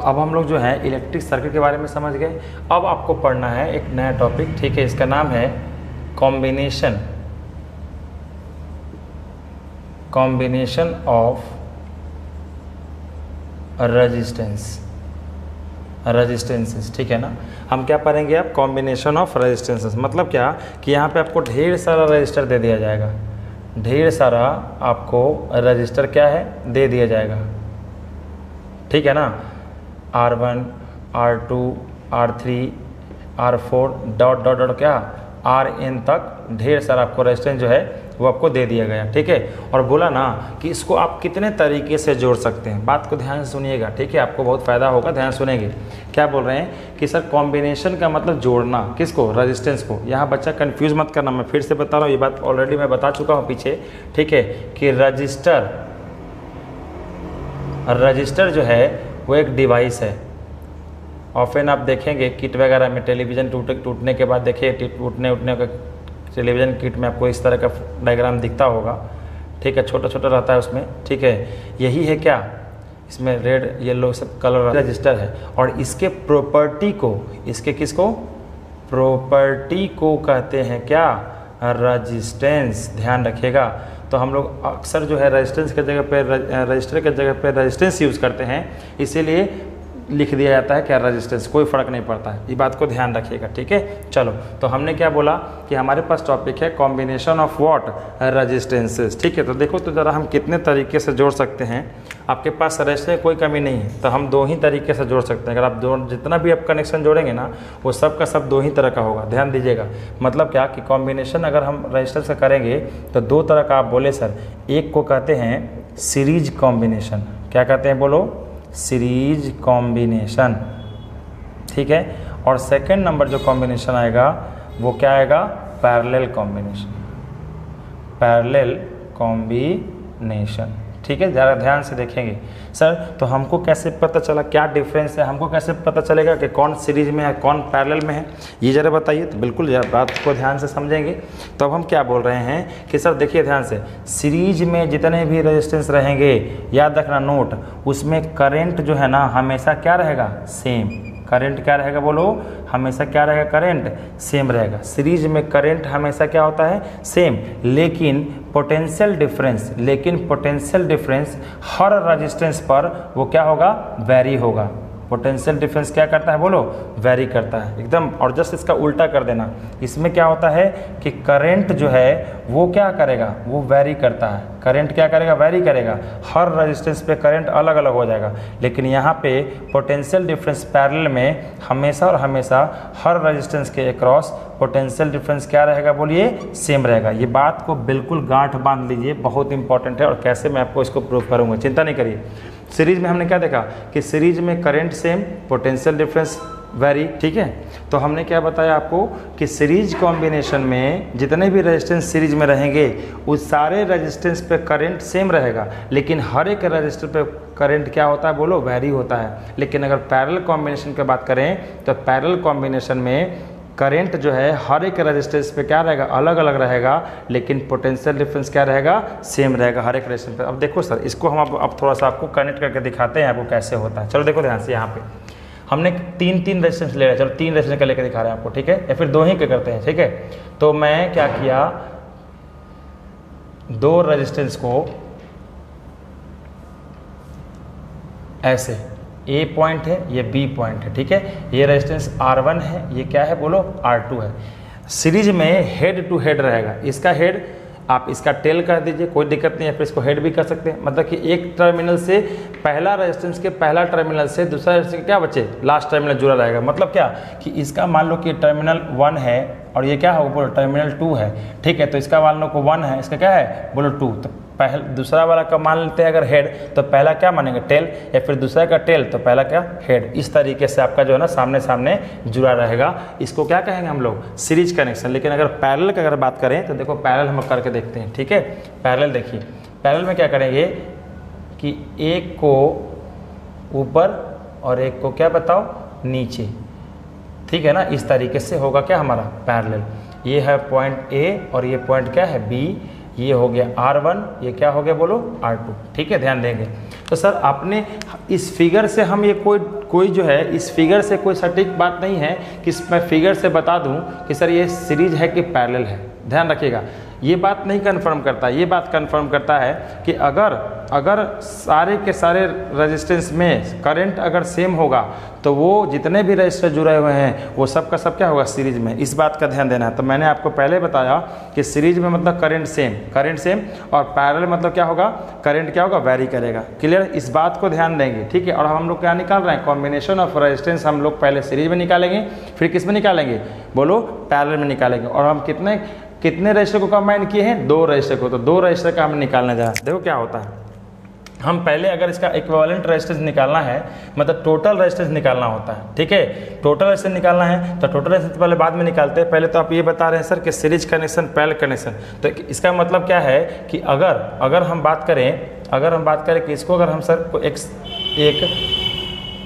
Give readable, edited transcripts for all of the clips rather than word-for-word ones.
अब हम लोग जो है इलेक्ट्रिक सर्किट के बारे में समझ गए। अब आपको पढ़ना है एक नया टॉपिक, ठीक है, इसका नाम है कॉम्बिनेशन ऑफ रेजिस्टेंसेस, ठीक है ना। हम क्या पढ़ेंगे अब, कॉम्बिनेशन ऑफ रेजिस्टेंसेस। मतलब क्या कि यहाँ पे आपको ढेर सारा रजिस्टर दे दिया जाएगा, ढेर सारा आपको रजिस्टर क्या है दे दिया जाएगा, ठीक है ना। R1, R2, R3, R4 dot dot dot क्या Rn तक ढेर सारा आपको रेजिस्टेंस जो है वो आपको दे दिया गया, ठीक है। और बोला ना कि इसको आप कितने तरीके से जोड़ सकते हैं। बात को ध्यान से सुनिएगा, ठीक है, आपको बहुत फ़ायदा होगा, ध्यान सुनेंगे। क्या बोल रहे हैं कि सर कॉम्बिनेशन का मतलब जोड़ना, किसको, रेजिस्टेंस को। यहाँ बच्चा कंफ्यूज मत करना, मैं फिर से बता रहा हूँ, ये बात ऑलरेडी मैं बता चुका हूँ पीछे, ठीक है, कि रजिस्टर जो है वो एक डिवाइस है। ऑफन आप देखेंगे किट वगैरह में, टेलीविज़न टूटने के बाद देखिए टूटने का टेलीविज़न किट में आपको इस तरह का डायग्राम दिखता होगा, ठीक है, छोटा छोटा रहता है उसमें, ठीक है। यही है क्या, इसमें रेड येलो सब कलर रजिस्टर है। और इसके प्रॉपर्टी को, इसके किसको, प्रॉपर्टी को कहते हैं क्या, रेजिस्टेंस। ध्यान रखिएगा। तो हम लोग अक्सर जो है रेजिस्टेंस के जगह पे, रजिस्टर के जगह पे रेजिस्टेंस यूज़ करते हैं, इसीलिए लिख दिया जाता है क्या, रेजिस्टेंस। कोई फ़र्क नहीं पड़ता है, ये बात को ध्यान रखिएगा, ठीक है। चलो, तो हमने क्या बोला कि हमारे पास टॉपिक है कॉम्बिनेशन ऑफ व्हाट, रेजिस्टेंसेस, ठीक है। तो देखो तो ज़रा हम कितने तरीके से जोड़ सकते हैं। आपके पास रेजिस्टेंस कोई कमी नहीं है, तो हम दो ही तरीके से जोड़ सकते हैं। अगर आप जितना भी आप कनेक्शन जोड़ेंगे ना, वो सब का सब दो ही तरह का होगा। ध्यान दीजिएगा। मतलब क्या कि कॉम्बिनेशन अगर हम रेजिस्टेंस का करेंगे तो दो तरह का। आप बोले सर, एक को कहते हैं सीरीज कॉम्बिनेशन। क्या कहते हैं, बोलो, सीरीज कॉम्बिनेशन, ठीक है। और सेकंड नंबर जो कॉम्बिनेशन आएगा वो क्या आएगा, पैरेलल कॉम्बिनेशन, ठीक है। ज़रा ध्यान से देखेंगे। सर तो हमको कैसे पता चला, क्या डिफरेंस है, हमको कैसे पता चलेगा कि कौन सीरीज में है कौन पैरेलल में है, ये ज़रा बताइए। तो बिल्कुल जरा बात को ध्यान से समझेंगे। तो अब हम क्या बोल रहे हैं कि सर देखिए ध्यान से, सीरीज में जितने भी रेजिस्टेंस रहेंगे, याद रखना नोट, उसमें करंट जो है ना हमेशा क्या रहेगा, सेम। करंट क्या रहेगा, बोलो, हमेशा क्या रहेगा, करंट सेम रहेगा। सीरीज में करंट हमेशा क्या होता है, सेम। लेकिन पोटेंशियल डिफरेंस हर रेजिस्टेंस पर वो क्या होगा, वेरी होगा। पोटेंशियल डिफरेंस क्या करता है, बोलो, वेरी करता है एकदम। और जस्ट इसका उल्टा कर देना, इसमें क्या होता है कि करंट जो है वो क्या करेगा, वो वेरी करता है। करंट क्या करेगा, वेरी करेगा। हर रेजिस्टेंस पे करंट अलग अलग हो जाएगा। लेकिन यहाँ पे पोटेंशियल डिफरेंस पैरेलल में हमेशा और हमेशा हर रेजिस्टेंस के अक्रॉस पोटेंशियल डिफरेंस क्या रहेगा, बोलिए, सेम रहेगा। ये बात को बिल्कुल गांठ बांध लीजिए, बहुत इंपॉर्टेंट है। और कैसे मैं आपको इसको प्रूव करूँगा, चिंता नहीं करिए। सीरीज में हमने क्या देखा कि सीरीज में current same, potential difference very, ठीक है। तो हमने क्या बताया आपको कि सीरीज कॉम्बिनेशन में जितने भी रेजिस्टेंस सीरीज में रहेंगे उस सारे रेजिस्टेंस पे करंट सेम रहेगा, लेकिन हर एक रेजिस्टर पे करंट क्या होता है, बोलो, वेरी होता है। लेकिन अगर पैरेलल कॉम्बिनेशन की बात करें तो पैरेलल कॉम्बिनेशन में करंट जो है हर एक रेजिस्टेंस पे क्या रहेगा, अलग अलग रहेगा, लेकिन पोटेंशियल डिफरेंस क्या रहेगा, सेम रहेगा हर एक रेजिस्टेंस पे। अब देखो सर, इसको हम अब थोड़ा सा आपको कनेक्ट करके दिखाते हैं आपको कैसे होता है। चलो देखो ध्यान से, यहाँ पे हमने तीन रेजिस्टेंस ले रहे हैं। चलो 3 रेजिस्टेंस का लेकर दिखा रहे हैं आपको, ठीक है, या फिर 2 ही के करते हैं, ठीक है। तो मैं क्या किया, 2 रेजिस्टेंस को ऐसे, ए पॉइंट है, ये बी पॉइंट है, ठीक है। ये रेजिस्टेंस R1 है, ये क्या है, बोलो, R2 है। सीरीज में हेड टू हेड रहेगा। इसका हेड आप इसका टेल कर दीजिए, कोई दिक्कत नहीं है, फिर इसको हेड भी कर सकते हैं। मतलब कि एक टर्मिनल से, पहला रेजिस्टेंस के पहला टर्मिनल से दूसरा रेजिस्टेंस क्या बचे, लास्ट टर्मिनल जुड़ा रहेगा। मतलब क्या कि इसका मान लो कि टर्मिनल 1 है और ये क्या होगा, बोलो, टर्मिनल 2 है, ठीक है। तो इसका मान लो को 1 है, इसका क्या है, बोलो, 2। तो दूसरा वाला का मान लेते हैं अगर हेड, तो पहला क्या मानेंगे, टेल, या फिर दूसरा का टेल तो पहला क्या, हेड। इस तरीके से आपका जो है ना सामने सामने जुड़ा रहेगा। इसको क्या कहेंगे हम लोग, सीरीज कनेक्शन। लेकिन अगर पैरेलल की अगर बात करें तो देखो पैरेलल हम करके देखते हैं, ठीक है। पैरेलल देखिए, पैरेलल में क्या करेंगे कि एक को ऊपर और एक को क्या बताओ, नीचे, ठीक है ना। इस तरीके से होगा क्या हमारा पैरेलल। ये है पॉइंट ए और ये पॉइंट क्या है, बी। ये हो गया R1, ये क्या हो गया बोलो R2। ठीक है, ध्यान देंगे। तो सर आपने इस फिगर से हम ये कोई जो है इस फिगर से कोई सटीक बात नहीं है कि मैं फिगर से बता दूं कि सर ये सीरीज है कि पैरेलल है। ध्यान रखिएगा, ये बात नहीं कंफर्म करता, ये बात कंफर्म करता है कि अगर सारे के सारे रेजिस्टेंस में करंट अगर सेम होगा तो वो जितने भी रेजिस्टर जुड़े हुए हैं वो सब का सब क्या होगा सीरीज में। इस बात का ध्यान देना है। तो मैंने आपको पहले बताया कि सीरीज में मतलब करंट सेम और पैरेलल मतलब क्या होगा, करंट क्या होगा वैरी करेगा। क्लियर, इस बात को ध्यान देंगे। ठीक है, और हम लोग क्या निकाल रहे हैं, कॉम्बिनेशन ऑफ रेजिस्टेंस हम लोग पहले सीरीज में निकालेंगे, फिर किस में निकालेंगे बोलो पैरेलल में निकालेंगे। और हम कितने रजिस्टर को कंबाइन किए हैं, 2 रजिस्टर को। तो 2 रजिस्टर का हम निकालने जा रहे हैं। देखो क्या होता है, हम पहले अगर इसका इक्विवेलेंट रेजिस्टेंस निकालना है मतलब टोटल रेजिस्टेंस निकालना होता है। ठीक है, टोटल रेजिस्टेंस निकालना है तो टोटल रेजिस्टेंस पहले बाद में निकालते हैं। पहले तो आप ये बता रहे हैं सर कि सीरीज कनेक्शन पैरेलल कनेक्शन, तो इसका मतलब क्या है कि अगर हम बात करें कि इसको अगर हम सर को एक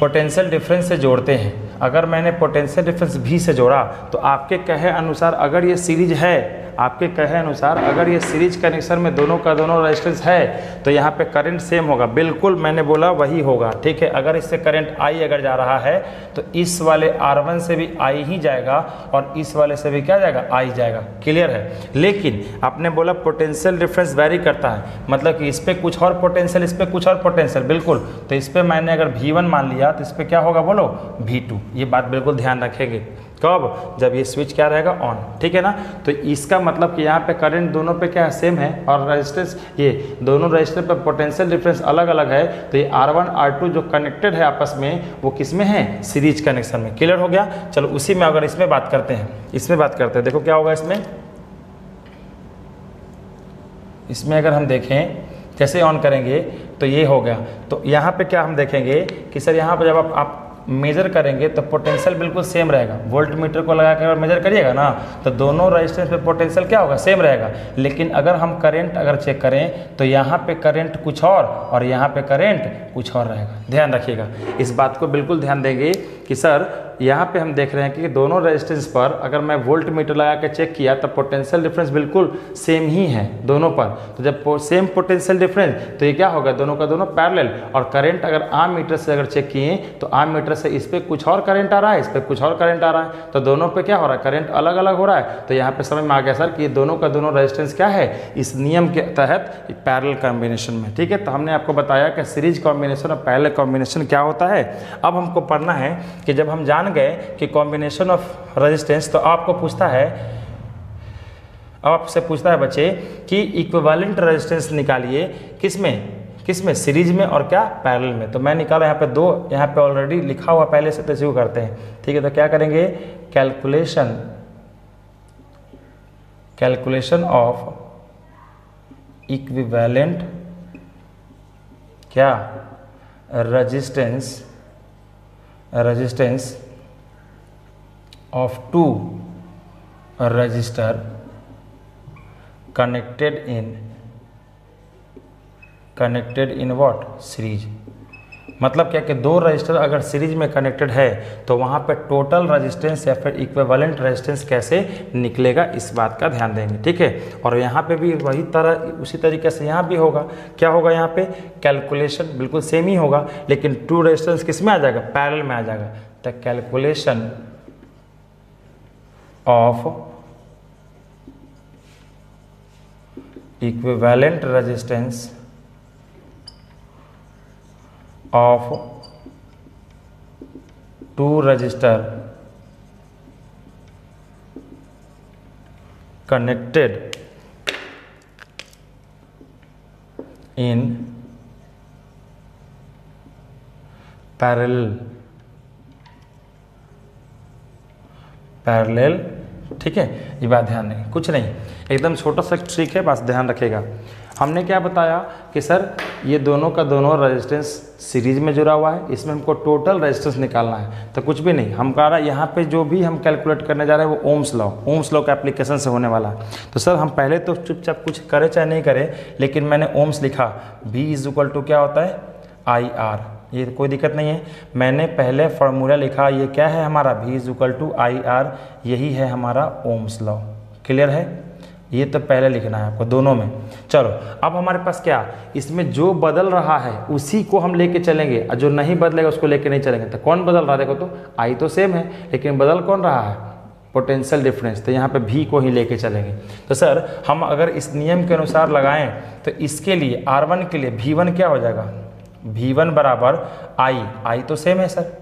पोटेंशियल डिफरेंस से जोड़ते हैं, अगर मैंने पोटेंशियल डिफरेंस भी से जोड़ा तो आपके कहे अनुसार अगर ये सीरीज है, आपके कहे अनुसार अगर ये सीरीज कनेक्शन में दोनों का दोनों रेजिस्टेंस है तो यहाँ पे करंट सेम होगा। बिल्कुल मैंने बोला वही होगा। ठीक है, अगर इससे करंट I अगर जा रहा है तो इस वाले R1 से भी I ही जाएगा और इस वाले से भी क्या जाएगा I जाएगा। क्लियर है, लेकिन आपने बोला पोटेंशियल डिफरेंस वैरी करता है, मतलब कि इस पर कुछ और पोटेंशियल, इस पर कुछ और पोटेंशियल। बिल्कुल, तो इस पर मैंने अगर V1 मान लिया तो इस पर क्या होगा बोलो V2। ये बात बिल्कुल ध्यान रखेंगे। कब, जब ये स्विच क्या रहेगा ऑन। ठीक है ना, तो इसका मतलब कि यहाँ पे करंट दोनों पे क्या है सेम है और रेजिस्टेंस ये दोनों रेजिस्टर पे पोटेंशियल डिफरेंस अलग अलग है। तो ये R1 R2 जो कनेक्टेड है आपस में वो किस में है, सीरीज कनेक्शन में। क्लियर हो गया। चलो उसी में अगर इसमें बात करते हैं, देखो क्या होगा इसमें अगर हम देखें कैसे ऑन करेंगे तो ये हो गया। तो यहाँ पे क्या हम देखेंगे कि सर यहाँ पर जब आप मेजर करेंगे तो पोटेंशियल बिल्कुल सेम रहेगा। वोल्ट मीटर को लगा कर मेजर करिएगा ना तो दोनों रेजिस्टेंस पे पोटेंशियल क्या होगा, सेम रहेगा। लेकिन अगर हम करंट अगर चेक करें तो यहाँ पे करंट कुछ और यहाँ पे करंट कुछ और रहेगा। ध्यान रखिएगा, इस बात को बिल्कुल ध्यान देंगे कि सर यहाँ पे हम देख रहे हैं कि दोनों रेजिस्टेंस पर अगर मैं वोल्ट मीटर लगा के चेक किया तो पोटेंशियल डिफरेंस बिल्कुल सेम ही है दोनों पर। तो जब सेम पोटेंशियल डिफरेंस तो ये क्या होगा, दोनों का दोनों पैरेलल। और करंट अगर आम मीटर से अगर चेक किए तो आम मीटर से इस पर कुछ और करंट आ रहा है, इस पर कुछ और करंट आ रहा है, तो दोनों पे क्या हो रहा है, करंट अलग अलग हो रहा है। तो यहाँ पे समझ में आ गया सर कि ये दोनों का दोनों रेजिस्टेंस क्या है, इस नियम के तहत पैरेलल कॉम्बिनेशन में। ठीक है, तो हमने आपको बताया कि सीरीज कॉम्बिनेशन और पैरेलल कॉम्बिनेशन क्या होता है। अब हमको पढ़ना है कि जब हम जान गए कि कॉम्बिनेशन ऑफ रेजिस्टेंस, तो आपको पूछता है, अब आपसे पूछता है बच्चे कि इक्विवेलेंट रेजिस्टेंस निकालिए किसमें सीरीज में और क्या पैरेलल में। तो मैं निकाला यहाँ पे 2, यहाँ पे ऑलरेडी लिखा हुआ पहले से, तो शुरू करते हैं। ठीक है, तो क्या करेंगे, कैलकुलेशन ऑफ इक्विवेलेंट क्या resistance of 2 register connected in what, series. मतलब क्या कि 2 रजिस्टर अगर सीरीज में कनेक्टेड है तो वहाँ पे टोटल रेजिस्टेंस या फिर इक्विवेलेंट रेजिस्टेंस कैसे निकलेगा, इस बात का ध्यान देंगे। ठीक है, और यहाँ पे भी उसी तरीके से यहाँ भी होगा। क्या होगा, यहाँ पे कैलकुलेशन बिल्कुल सेम ही होगा, लेकिन 2 रेजिस्टेंस किस में आ जाएगा, पैरेलल में आ जाएगा। तो calculation of equivalent resistance of 2 register connected in parallel। ठीक है, ये बात ध्यान नहीं, कुछ नहीं, एकदम छोटा सा ट्रिक है, बस ध्यान रखेगा। हमने क्या बताया कि सर ये दोनों का दोनों रेजिस्टेंस सीरीज में जुड़ा हुआ है, इसमें हमको टोटल रेजिस्टेंस निकालना है। तो कुछ भी नहीं, हमारा यहाँ पे जो भी हम कैलकुलेट करने जा रहे हैं वो ओम्स लॉ का एप्लीकेशन से होने वाला है। तो सर हम पहले तो चुपचाप कुछ करें चाहे नहीं करें, लेकिन मैंने ओम्स लिखा, V = क्या होता है, IR। ये कोई दिक्कत नहीं है, मैंने पहले फार्मूला लिखा, ये क्या है हमारा, V = IR, यही है हमारा ओम्स लॉ। क्लियर है, ये तो पहले लिखना है आपको दोनों में। चलो अब हमारे पास क्या, इसमें जो बदल रहा है उसी को हम लेके चलेंगे और जो नहीं बदलेगा उसको लेके नहीं चलेंगे। तो कौन बदल रहा है, देखो तो आई तो सेम है लेकिन बदल कौन रहा है, पोटेंशियल डिफरेंस। तो यहाँ पे भी को ही लेके चलेंगे। तो सर हम अगर इस नियम के अनुसार लगाएं तो इसके लिए R1 के लिए V1 क्या हो जाएगा, V1 बराबर आई तो सेम है सर।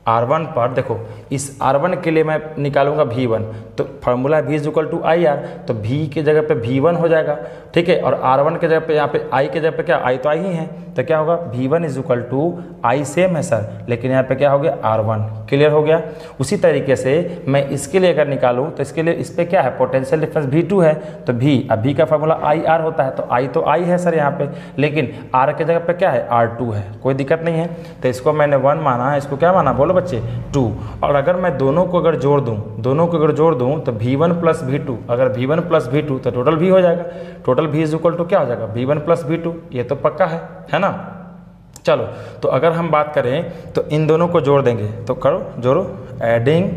R1 पर देखो इस R1 के लिए मैं निकालूंगा V1, तो formula V is equal to I R, तो V के जगह पे V1 हो जाएगा, ठीक है। और R1 के जगह पे यहाँ पे I के जगह पे क्या, आई तो आई ही है, तो क्या होगा V1 is equal to I same है सर, लेकिन यहाँ पे क्या हो गया R1। क्लियर हो गया। उसी तरीके से मैं इसके लिए अगर निकालूँ तो इसके लिए इस पर क्या है, पोटेंशियल डिफरेंस V2 है, तो अब V का फार्मूला आई आर होता है, तो आई है सर यहाँ पे, लेकिन R के जगह पे क्या है R2 है, कोई दिक्कत नहीं है। तो इसको मैंने 1 माना, इसको क्या माना बोलो बच्चे 2। और अगर मैं दोनों को अगर जोड़ दूं तो V1 प्लस V2, अगर V1 प्लस V2 तो टोटल V हो जाएगा, total V is equal to क्या हो जाएगा V1 प्लस V2, ये तो पक्का है ना। चलो तो अगर हम बात करें तो इन दोनों को जोड़ देंगे, तो करो जोड़ो, एडिंग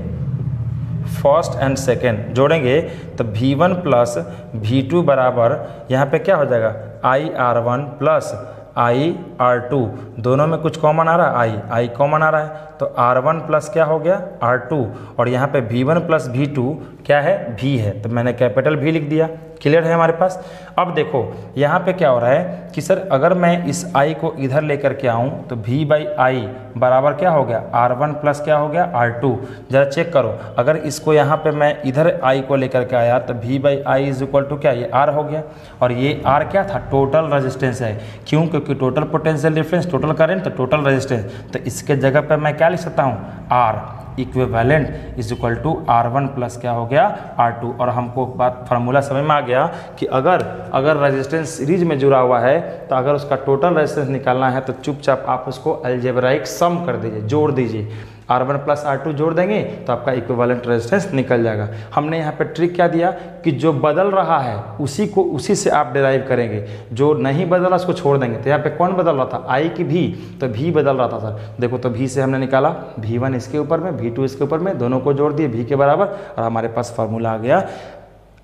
फर्स्ट एंड सेकेंड जोड़ेंगे तो V1 प्लस V2 बराबर यहाँ पे क्या हो जाएगा IR1 प्लस IR2, दोनों में कुछ कॉमन आ रहा है, आई कॉमन आ रहा है, तो R1 प्लस क्या हो गया R2, और यहाँ पे V1 प्लस V2 क्या है V है, तो मैंने कैपिटल V लिख दिया। क्लियर है हमारे पास। अब देखो यहाँ पे क्या हो रहा है कि सर अगर मैं इस I को इधर लेकर के आऊँ तो V बाई आई बराबर क्या हो गया R1 प्लस क्या हो गया R2। जरा चेक करो, अगर इसको यहाँ पे मैं इधर I को लेकर के आया तो V by I is equal to क्या, ये R हो गया, और ये R क्या था, टोटल रेजिस्टेंस है। क्यों, क्योंकि total potential difference, total current तो टोटल रेजिस्टेंस, तो इसके जगह पर मैं क्या लिख सकता हूँ R equivalent is equal to R1 plus क्या हो गया R2। और हमको बात फार्मूला समझ में आ गया कि अगर रेजिस्टेंस सीरीज में जुड़ा हुआ है तो अगर उसका टोटल रेजिस्टेंस निकालना है तो चुपचाप आप उसको अलजेब्राइक सम कर दीजिए, जोड़ दीजिए, R1 प्लस R2 जोड़ देंगे तो आपका इक्विवेलेंट रेजिस्टेंस निकल जाएगा। हमने यहाँ पे ट्रिक क्या दिया कि जो बदल रहा है उसी से आप डिराइव करेंगे, जो नहीं बदल रहा उसको छोड़ देंगे। तो यहाँ पे कौन बदल रहा था, I की V, तो V बदल रहा था सर। देखो तो V से हमने निकाला V1 इसके ऊपर में, V2 इसके ऊपर में, दोनों को जोड़ दिए V के बराबर, और हमारे पास फार्मूला आ गया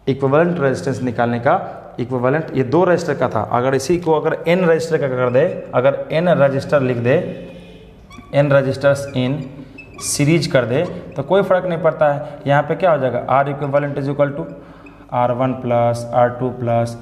इक्विवेलेंट रेजिस्टेंस निकालने का। इक्विवेलेंट ये 2 रजिस्टर का था, अगर इसी को अगर N रजिस्टर का कर दे, अगर N रजिस्टर लिख दे, N रजिस्टर्स इन सीरीज कर दे तो कोई फ़र्क नहीं पड़ता है। यहाँ पे क्या हो जाएगा R equivalent is equal to R1 plus R2 plus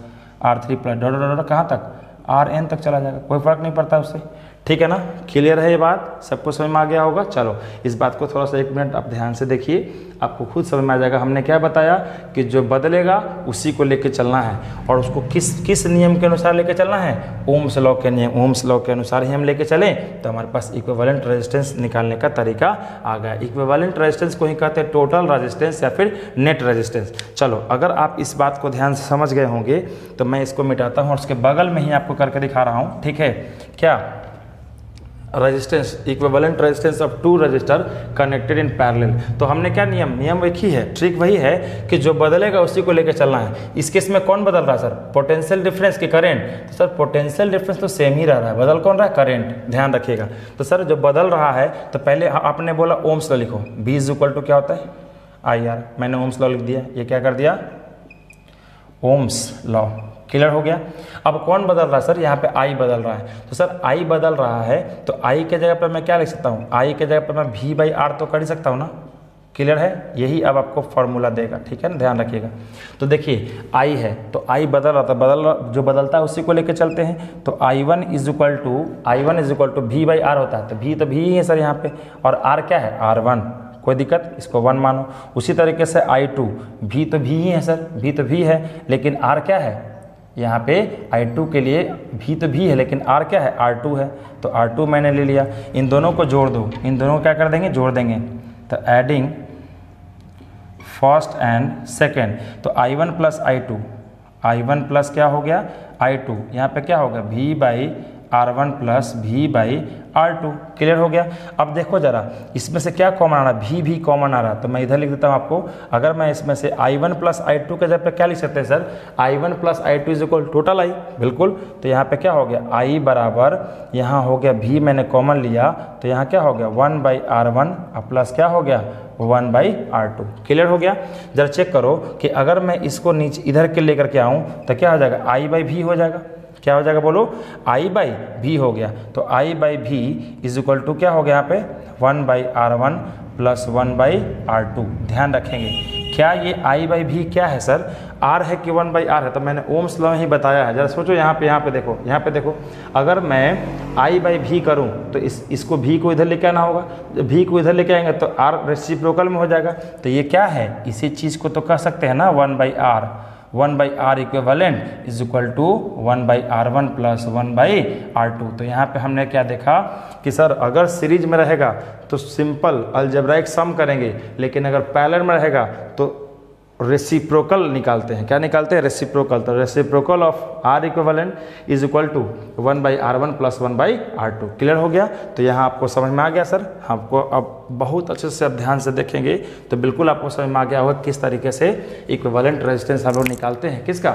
R3 plus dot कहाँ तक Rn तक चला जाएगा, कोई फ़र्क नहीं पड़ता उससे। ठीक है ना, क्लियर है ये बात, सबको समझ में आ गया होगा। चलो इस बात को थोड़ा सा 1 मिनट आप ध्यान से देखिए, आपको खुद समझ में आ जाएगा। हमने क्या बताया कि जो बदलेगा उसी को लेके चलना है, और उसको किस नियम के अनुसार लेके चलना है, ओम्स लॉ के नियम, ओम्स लॉ के अनुसार ही हम लेके चलें तो हमारे पास इक्विवेलेंट रेजिस्टेंस निकालने का तरीका आ गया। इक्विवेलेंट रेजिस्टेंस को ही कहते हैं टोटल रेजिस्टेंस या फिर नेट रेजिस्टेंस। चलो अगर आप इस बात को ध्यान से समझ गए होंगे तो मैं इसको मिटाता हूँ और उसके बगल में ही आपको करके दिखा रहा हूँ। ठीक है, क्या resistance, equivalent resistance of 2 register connected in parallel. तो हमने क्या नियम एक ही है, ट्रिक वही है कि जो बदलेगा उसी को लेकर चलना है। इस केस में कौन बदल रहा है सर, पोटेंशियल डिफरेंस की करंट। तो सर पोटेंशियल डिफरेंस तो सेम ही रह रहा है, बदल कौन रहा है, करंट, ध्यान रखिएगा। तो सर जो बदल रहा है तो पहले आपने बोला ओम्स लॉ लिखो, B इज इक्वल टू क्या होता है IR, मैंने ओम्स लॉ लिख दिया, ये क्या कर दिया ओम्स लॉ। क्लियर हो गया। अब कौन बदल रहा है सर, यहाँ पे I बदल रहा है। तो सर I बदल रहा है तो I के जगह पर मैं क्या लिख सकता हूँ, I के जगह पर मैं V बाई R तो कर ही सकता हूँ ना। क्लियर है, यही अब आपको फॉर्मूला देगा। ठीक है ना, ध्यान रखिएगा। तो देखिए I है तो I बदल रहा था, जो बदलता है उसी को लेकर चलते हैं। तो I1 is equal to V by R होता है, तो V ही है सर यहाँ पे, और R क्या है R1, कोई दिक्कत, इसको 1 मानो। उसी तरीके से I2, V तो V ही है सर, V तो V है, लेकिन R क्या है यहाँ पे I2 के लिए V तो V है लेकिन R क्या है R2 है, तो R2 मैंने ले लिया। इन दोनों को जोड़ दो, इन दोनों को क्या कर देंगे, जोड़ देंगे, तो एडिंग फर्स्ट एंड सेकेंड, तो I1 प्लस I2 प्लस क्या हो गया I2, यहाँ पे क्या होगा V by R1 plus V by R2। Clear हो गया। अब देखो जरा इसमें से क्या कॉमन आ रहा है, भी कॉमन आ रहा है, तो मैं इधर लिख देता हूँ आपको। अगर मैं इसमें से I1 प्लस I2 के जगह पे क्या लिख सकते हैं sir, I1 plus I2 is equal total I। बिल्कुल, तो यहाँ पे क्या हो गया, I बराबर यहाँ हो गया V मैंने कॉमन लिया, तो यहाँ क्या हो गया 1 बाई R1 प्लस क्या हो गया 1 बाई R2। क्लियर हो गया। जरा चेक करो कि अगर मैं इसको नीचे इधर के लेकर के आऊँ तो क्या हो जाएगा, I बाई V हो जाएगा। क्या हो जाएगा बोलो, I बाई V हो गया। तो I by V is equal to क्या हो गया यहाँ पे 1 by R1 plus 1 by R2। ध्यान रखेंगे क्या ये I बाई V क्या है सर, R है कि 1 बाई R है, तो मैंने ओम्स लॉ में ही बताया है। जरा सोचो यहाँ पे देखो, यहाँ पे देखो, अगर मैं I बाई V करूँ तो इसको V को इधर लेके आना होगा, जब V को इधर लेके आएंगे तो R रेसिप्रोकल में हो जाएगा। तो ये क्या है, इसी चीज़ को तो कह सकते हैं ना 1 by R, 1 by R equivalent is equal to 1 by R1 plus 1 by R2। तो यहाँ पे हमने क्या देखा कि सर अगर सीरीज में रहेगा तो सिंपल अलजेब्राइक सम करेंगे, लेकिन अगर पैरेलल में रहेगा तो रेसिप्रोकल निकालते हैं। क्या निकालते हैं, रेसिप्रोकल। तो reciprocal of R equivalent is equal to 1 by R1 plus 1 by R2। Clear हो गया। तो यहाँ आपको समझ में आ गया सर, आपको अब बहुत अच्छे से अब ध्यान से देखेंगे तो बिल्कुल आपको समझ में आ गया होगा किस तरीके से इक्विवेलेंट रेजिस्टेंस हम लोग निकालते हैं, किसका,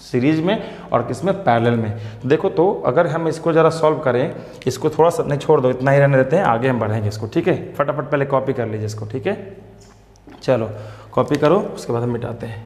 सीरीज में और किस में, पैरेलल में। देखो तो अगर हम इसको ज़रा सॉल्व करें, इसको थोड़ा सा नहीं छोड़ दो, इतना ही रहने देते हैं, आगे हम बढ़ेंगे इसको। ठीक है, फटाफट पहले कॉपी कर लीजिए इसको। ठीक है, चलो कॉपी करो, उसके बाद हम मिटाते हैं।